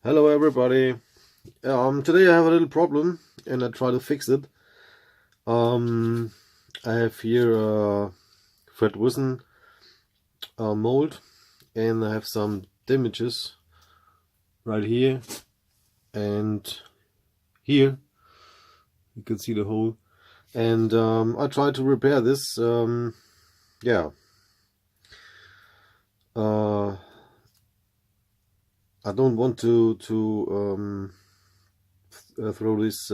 Hello everybody. Today I have a little problem and I try to fix it. I have here a Fred Wilson mold, and I have some damages right here and here. You can see the hole, and I try to repair this. Yeah. I don't want to throw these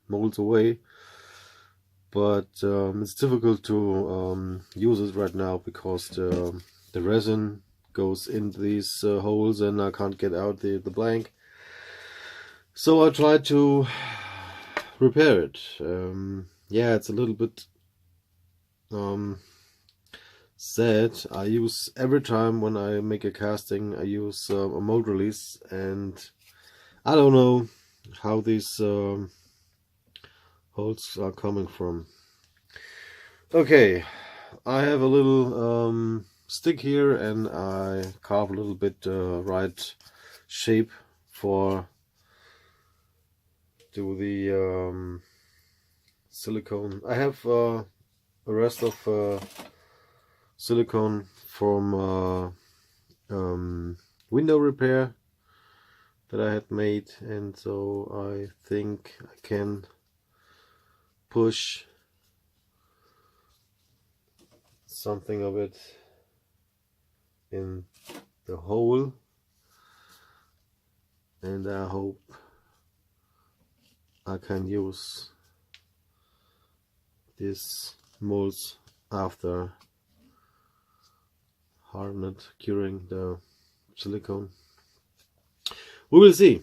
molds away, but it's difficult to use it right now because the resin goes in these holes and I can't get out the blank. So I try to repair it. Yeah, it's a little bit sad. I use every time when I make a casting, I use a mold release, and I don't know how these holes are coming from. Okay, I have a little stick here and I carve a little bit right shape for do the silicone. I have a rest of silicone from window repair that I had made, and so I think I can push something of it in the hole, and I hope I can use this molds after hardened, curing the silicone. We will see.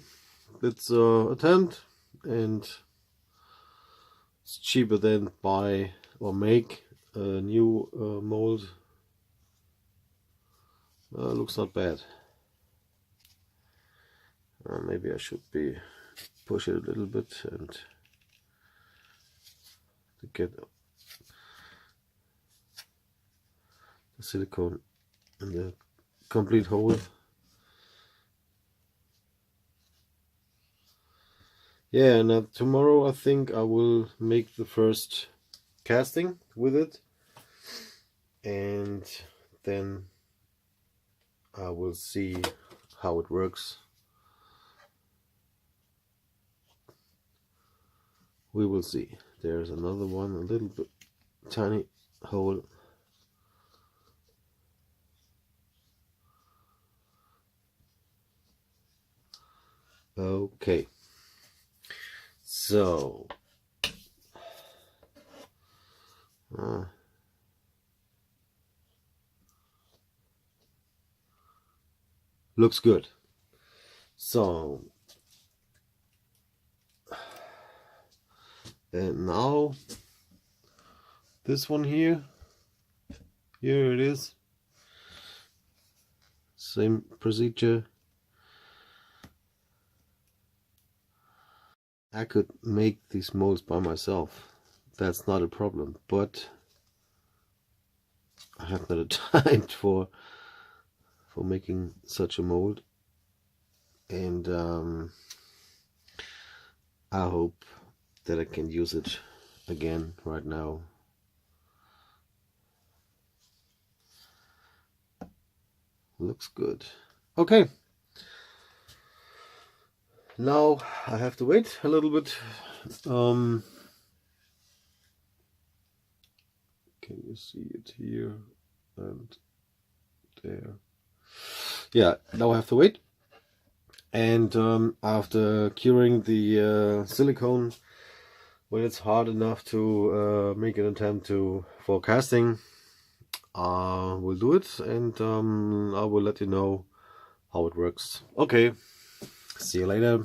It's a attempt, and it's cheaper than buy or make a new mold. Looks not bad. Maybe I should push it a little bit and to get the silicone in the complete hole. Yeah, and tomorrow I think I will make the first casting with it, and then I will see how it works. We will see. There's another one, a little bit tiny hole. Okay, so looks good. So and now this one here it is, same procedure. I could make these molds by myself, that's not a problem, but I have not a time for making such a mold, and I hope that I can use it again right now. Looks good. Okay, now I have to wait a little bit. Can you see it here and there? Yeah, now I have to wait, and after curing the silicone, when it's hard enough to make an attempt for casting, we'll do it, and I will let you know how it works. Okay, see you later.